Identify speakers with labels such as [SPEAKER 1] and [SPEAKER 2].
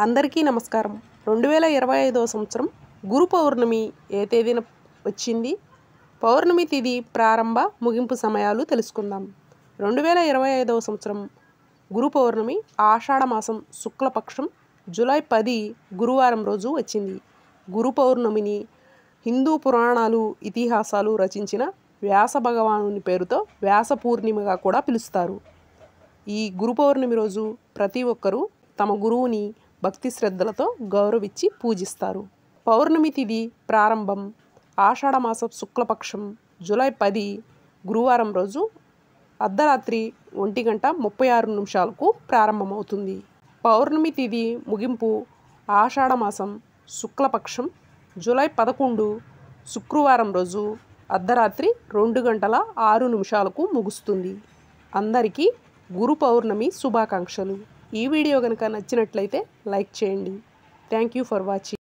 [SPEAKER 1] అందరికీ నమస్కారం. 2025వ సంవత్సరం గురు పౌర్ణమి ఏ తేదీన వచ్చింది? పౌర్ణమి తిథి ప్రారంభ ముగింపు సమయాలు తెలుసుకుందాం. 2025వ సంవత్సరం గురు పౌర్ణమి ఆషాఢ మాసం శుక్లపక్షం జూలై 10 గురువారం రోజు వచ్చింది. గురు పౌర్ణమిని హిందూ పురాణాలు, ఇతిహాసాలు రచించిన వ్యాస భగవానుని పేరుతో వ్యాస పూర్ణిమగా కూడా పిలుస్తారు. ఈ గురు పౌర్ణమి రోజు ప్రతి ఒక్కరూ తమ గురువుని భక్తి శ్రద్ధలతో గౌరవించి పూజిస్తారు. పౌర్ణమి తిథి ప్రారంభం ఆషాఢమాసం శుక్లపక్షం జూలై 10 గురువారం రోజు అర్ధరాత్రి 1:36 ప్రారంభమవుతుంది. పౌర్ణమి తిథి ముగింపు ఆషాఢమాసం శుక్లపక్షం జూలై 11 శుక్రవారం రోజు అర్ధరాత్రి 2:06 ముగుస్తుంది. అందరికీ గురు పౌర్ణమి శుభాకాంక్షలు. ఈ వీడియో కనుక నచ్చినట్లయితే లైక్ చేయండి. Thank you for watching.